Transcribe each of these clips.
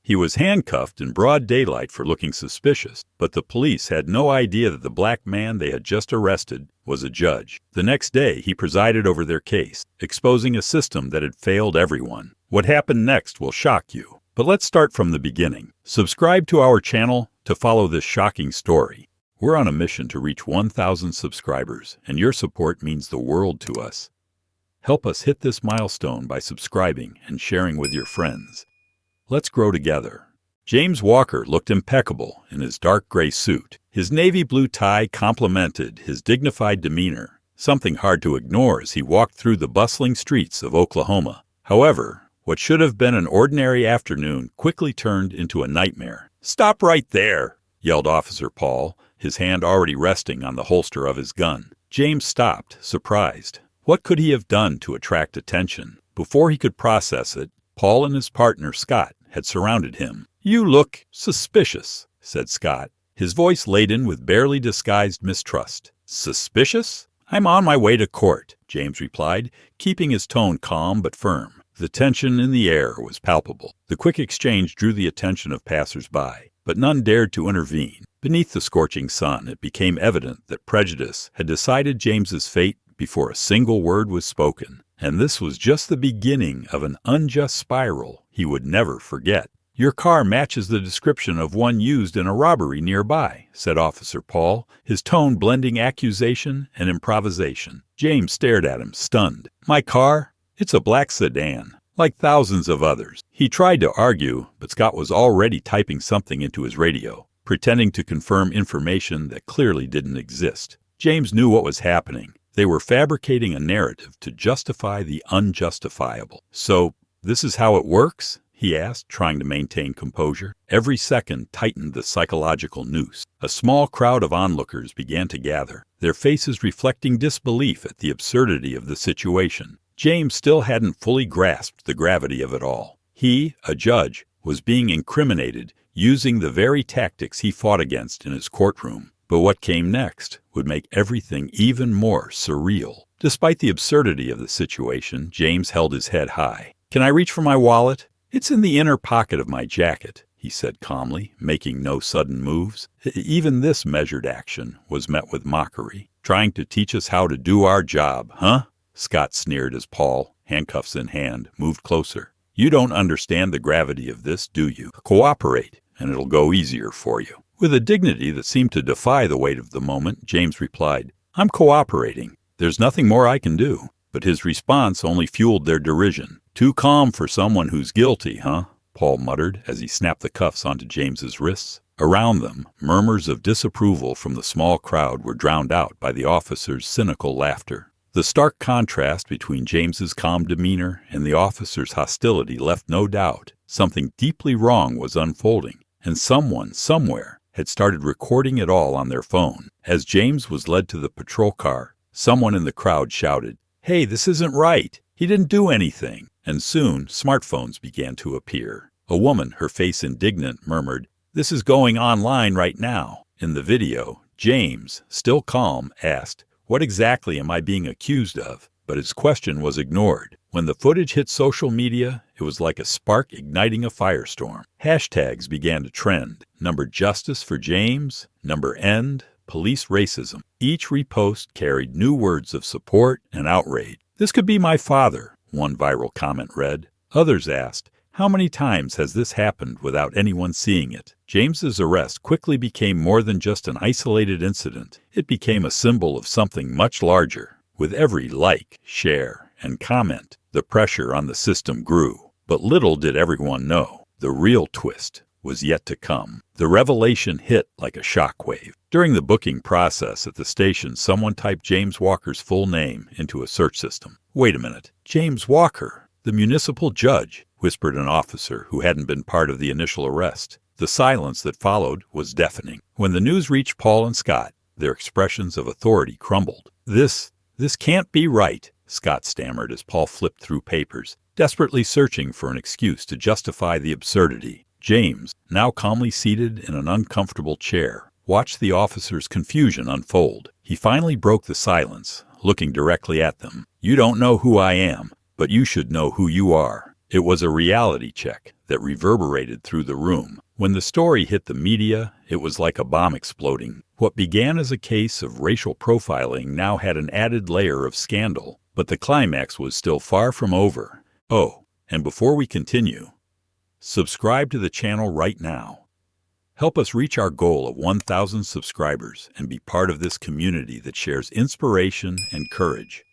He was handcuffed in broad daylight for looking suspicious, but the police had no idea that the black man they had just arrested was a judge. The next day, he presided over their case, exposing a system that had failed everyone. What happened next will shock you. But let's start from the beginning. Subscribe to our channel to follow this shocking story. We're on a mission to reach 1,000 subscribers, and your support means the world to us. Help us hit this milestone by subscribing and sharing with your friends. Let's grow together. James Walker looked impeccable in his dark gray suit. His navy blue tie complemented his dignified demeanor, something hard to ignore as he walked through the bustling streets of Oklahoma. However, what should have been an ordinary afternoon quickly turned into a nightmare. "Stop right there!" yelled Officer Paul, his hand already resting on the holster of his gun. James stopped, surprised. What could he have done to attract attention? Before he could process it, Paul and his partner, Scott, had surrounded him. "You look suspicious," said Scott, his voice laden with barely disguised mistrust. "Suspicious? I'm on my way to court," James replied, keeping his tone calm but firm. The tension in the air was palpable. The quick exchange drew the attention of passers-by, but none dared to intervene. Beneath the scorching sun, it became evident that prejudice had decided James's fate before a single word was spoken. And this was just the beginning of an unjust spiral he would never forget. "Your car matches the description of one used in a robbery nearby," said Officer Paul, his tone blending accusation and improvisation. James stared at him, stunned. "My car? It's a black sedan, like thousands of others." He tried to argue, but Scott was already typing something into his radio, pretending to confirm information that clearly didn't exist. James knew what was happening. They were fabricating a narrative to justify the unjustifiable. "So, this is how it works?" he asked, trying to maintain composure. Every second tightened the psychological noose. A small crowd of onlookers began to gather, their faces reflecting disbelief at the absurdity of the situation. James still hadn't fully grasped the gravity of it all. He, a judge, was being incriminated using the very tactics he fought against in his courtroom. But what came next would make everything even more surreal. Despite the absurdity of the situation, James held his head high. "Can I reach for my wallet?" "It's in the inner pocket of my jacket," he said calmly, making no sudden moves. Even this measured action was met with mockery. "Trying to teach us how to do our job, huh?" Scott sneered as Paul, handcuffs in hand, moved closer. "You don't understand the gravity of this, do you? Cooperate, and it'll go easier for you." With a dignity that seemed to defy the weight of the moment, James replied, "I'm cooperating. There's nothing more I can do." But his response only fueled their derision. "Too calm for someone who's guilty, huh?" Paul muttered as he snapped the cuffs onto James's wrists. Around them, murmurs of disapproval from the small crowd were drowned out by the officer's cynical laughter. The stark contrast between James's calm demeanor and the officer's hostility left no doubt something deeply wrong was unfolding, and someone, somewhere, had started recording it all on their phone. As James was led to the patrol car, someone in the crowd shouted, "Hey, this isn't right. He didn't do anything." And soon, smartphones began to appear. A woman, her face indignant, murmured, "This is going online right now." In the video, James, still calm, asked, "What exactly am I being accused of?" But his question was ignored. When the footage hit social media, it was like a spark igniting a firestorm. Hashtags began to trend. Number justice for James, number end police racism. Each repost carried new words of support and outrage. "This could be my father," one viral comment read. Others asked, "How many times has this happened without anyone seeing it?" James's arrest quickly became more than just an isolated incident. It became a symbol of something much larger. With every like, share, and comment, the pressure on the system grew. But little did everyone know, the real twist was yet to come. The revelation hit like a shockwave. During the booking process at the station, someone typed James Walker's full name into a search system. "Wait a minute, James Walker, the municipal judge," whispered an officer who hadn't been part of the initial arrest. The silence that followed was deafening. When the news reached Paul and Scott, their expressions of authority crumbled. This can't be right," Scott stammered as Paul flipped through papers, desperately searching for an excuse to justify the absurdity. James, now calmly seated in an uncomfortable chair, watched the officer's confusion unfold. He finally broke the silence, looking directly at them. "You don't know who I am, but you should know who you are." It was a reality check that reverberated through the room. When the story hit the media, it was like a bomb exploding. What began as a case of racial profiling now had an added layer of scandal, but the climax was still far from over. Oh, and before we continue, subscribe to the channel right now. Help us reach our goal of 1,000 subscribers and be part of this community that shares inspiration and courage.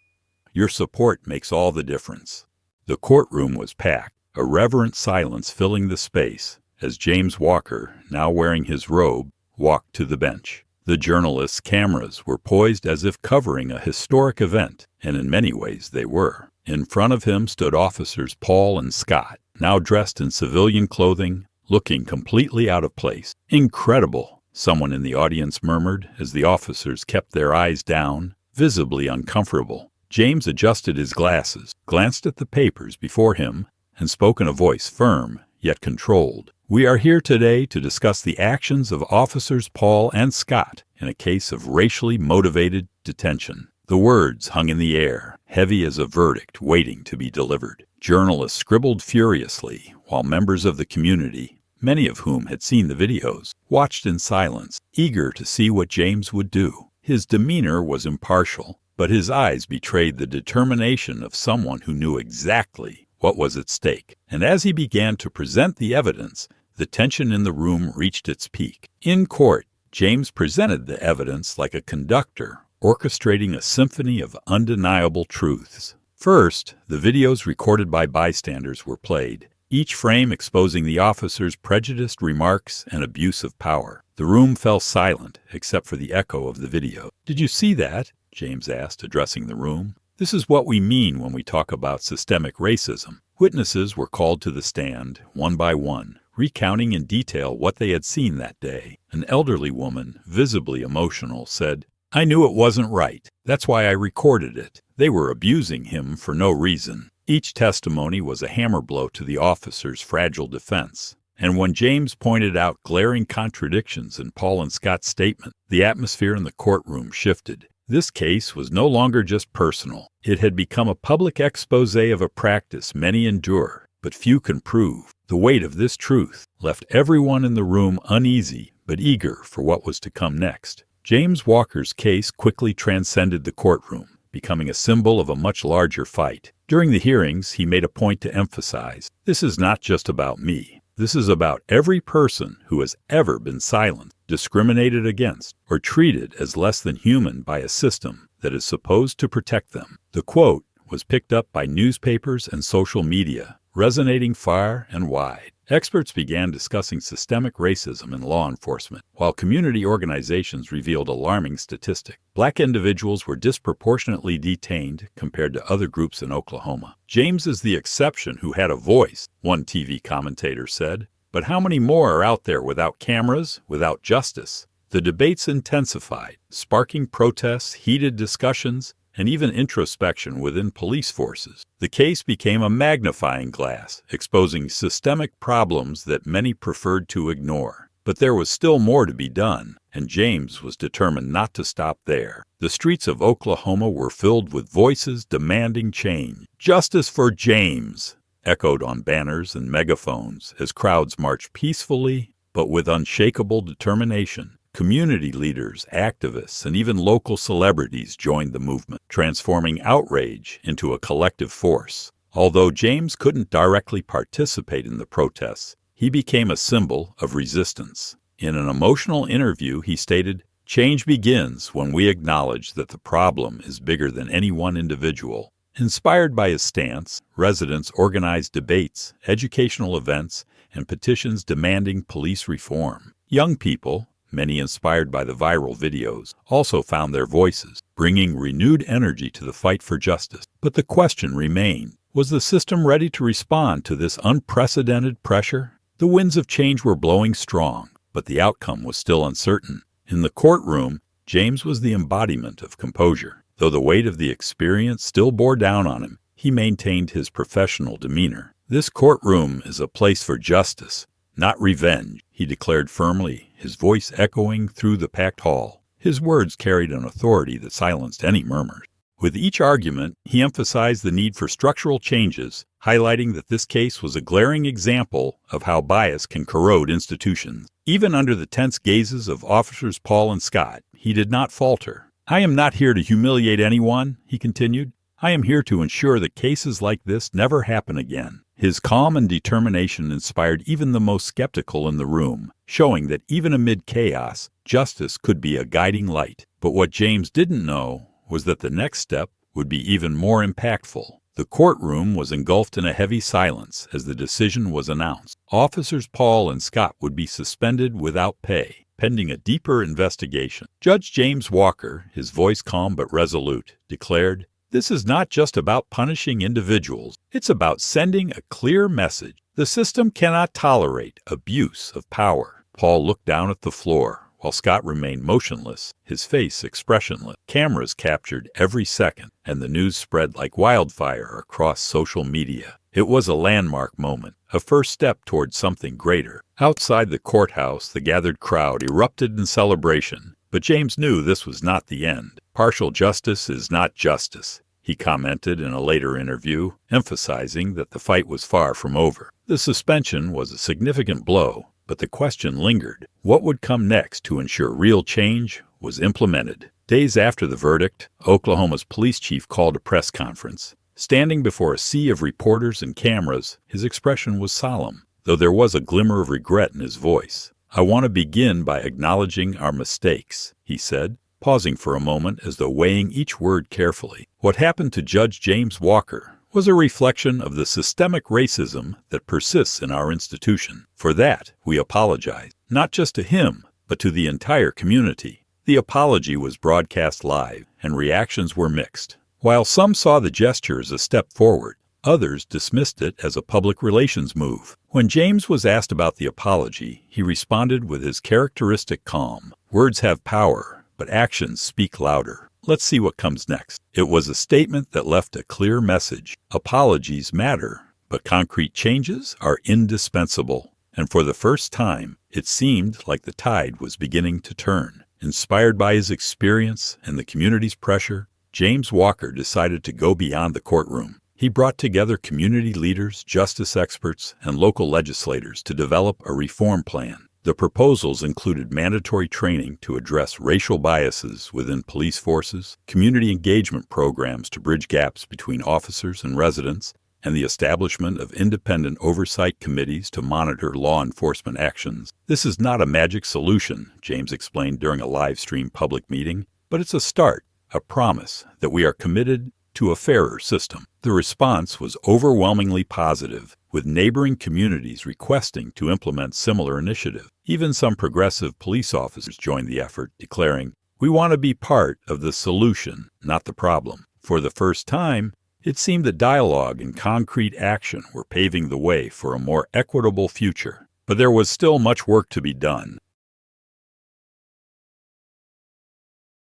Your support makes all the difference. The courtroom was packed, a reverent silence filling the space as James Walker, now wearing his robe, walked to the bench. The journalists' cameras were poised as if covering a historic event, and in many ways they were. In front of him stood officers Paul and Scott, now dressed in civilian clothing, looking completely out of place. "Incredible," someone in the audience murmured as the officers kept their eyes down, visibly uncomfortable. James adjusted his glasses, glanced at the papers before him, and spoke in a voice firm, yet controlled. "We are here today to discuss the actions of officers Paul and Scott in a case of racially motivated detention." The words hung in the air, heavy as a verdict waiting to be delivered. Journalists scribbled furiously, while members of the community, many of whom had seen the videos, watched in silence, eager to see what James would do. His demeanor was impartial, but his eyes betrayed the determination of someone who knew exactly what was at stake. And as he began to present the evidence, the tension in the room reached its peak. In court, James presented the evidence like a conductor, orchestrating a symphony of undeniable truths. First, the videos recorded by bystanders were played, each frame exposing the officer's prejudiced remarks and abuse of power. The room fell silent, except for the echo of the video. "Did you see that?" James asked, addressing the room. "This is what we mean when we talk about systemic racism." Witnesses were called to the stand, one by one, recounting in detail what they had seen that day. An elderly woman, visibly emotional, said, "I knew it wasn't right. That's why I recorded it. They were abusing him for no reason." Each testimony was a hammer blow to the officer's fragile defense. And when James pointed out glaring contradictions in Paul and Scott's statement, the atmosphere in the courtroom shifted. This case was no longer just personal. It had become a public expose of a practice many endure, but few can prove. The weight of this truth left everyone in the room uneasy, but eager for what was to come next. James Walker's case quickly transcended the courtroom, becoming a symbol of a much larger fight. During the hearings, he made a point to emphasize, "This is not just about me. This is about every person who has ever been silenced, discriminated against, or treated as less than human by a system that is supposed to protect them." The quote was picked up by newspapers and social media, resonating far and wide. Experts began discussing systemic racism in law enforcement, while community organizations revealed alarming statistics. Black individuals were disproportionately detained compared to other groups in Oklahoma. "James is the exception who had a voice," one TV commentator said. "But how many more are out there without cameras, without justice?" The debates intensified, sparking protests, heated discussions, and even introspection within police forces. The case became a magnifying glass, exposing systemic problems that many preferred to ignore. But there was still more to be done, and James was determined not to stop there. The streets of Oklahoma were filled with voices demanding change. "Justice for James!" echoed on banners and megaphones as crowds marched peacefully but with unshakable determination. Community leaders, activists, and even local celebrities joined the movement, transforming outrage into a collective force. Although James couldn't directly participate in the protests, he became a symbol of resistance. In an emotional interview, he stated, "Change begins when we acknowledge that the problem is bigger than any one individual." Inspired by his stance, residents organized debates, educational events, and petitions demanding police reform. Young people, many inspired by the viral videos, also found their voices, bringing renewed energy to the fight for justice. But the question remained, was the system ready to respond to this unprecedented pressure? The winds of change were blowing strong, but the outcome was still uncertain. In the courtroom, James was the embodiment of composure. Though the weight of the experience still bore down on him, he maintained his professional demeanor. "This courtroom is a place for justice, not revenge," he declared firmly, his voice echoing through the packed hall. His words carried an authority that silenced any murmurs. With each argument, he emphasized the need for structural changes, highlighting that this case was a glaring example of how bias can corrode institutions. Even under the tense gazes of Officers Paul and Scott, he did not falter. "I am not here to humiliate anyone," he continued. "I am here to ensure that cases like this never happen again." His calm and determination inspired even the most skeptical in the room, showing that even amid chaos, justice could be a guiding light. But what James didn't know was that the next step would be even more impactful. The courtroom was engulfed in a heavy silence as the decision was announced. Officers Paul and Scott would be suspended without pay, pending a deeper investigation. Judge James Walker, his voice calm but resolute, declared, "This is not just about punishing individuals. It's about sending a clear message. The system cannot tolerate abuse of power." Paul looked down at the floor, while Scott remained motionless, his face expressionless. Cameras captured every second, and the news spread like wildfire across social media. It was a landmark moment, a first step toward something greater. Outside the courthouse, the gathered crowd erupted in celebration, but James knew this was not the end. "Partial justice is not justice," he commented in a later interview, emphasizing that the fight was far from over. The suspension was a significant blow, but the question lingered. What would come next to ensure real change was implemented? Days after the verdict, Oklahoma's police chief called a press conference. Standing before a sea of reporters and cameras, his expression was solemn, though there was a glimmer of regret in his voice. "I want to begin by acknowledging our mistakes," he said, pausing for a moment as though weighing each word carefully. What happened to Judge James Walker was a reflection of the systemic racism that persists in our institution. For that, we apologize, not just to him, but to the entire community. The apology was broadcast live, and reactions were mixed. While some saw the gesture as a step forward, others dismissed it as a public relations move. When James was asked about the apology, he responded with his characteristic calm. "Words have power, but actions speak louder. Let's see what comes next." It was a statement that left a clear message. Apologies matter, but concrete changes are indispensable. And for the first time, it seemed like the tide was beginning to turn. Inspired by his experience and the community's pressure, James Walker decided to go beyond the courtroom. He brought together community leaders, justice experts, and local legislators to develop a reform plan. The proposals included mandatory training to address racial biases within police forces, community engagement programs to bridge gaps between officers and residents, and the establishment of independent oversight committees to monitor law enforcement actions. "This is not a magic solution," James explained during a live-stream public meeting, "but it's a start, a promise that we are committed to a fairer system." The response was overwhelmingly positive, with neighboring communities requesting to implement similar initiatives. Even some progressive police officers joined the effort, declaring, "We want to be part of the solution, not the problem." For the first time, it seemed that dialogue and concrete action were paving the way for a more equitable future. But there was still much work to be done.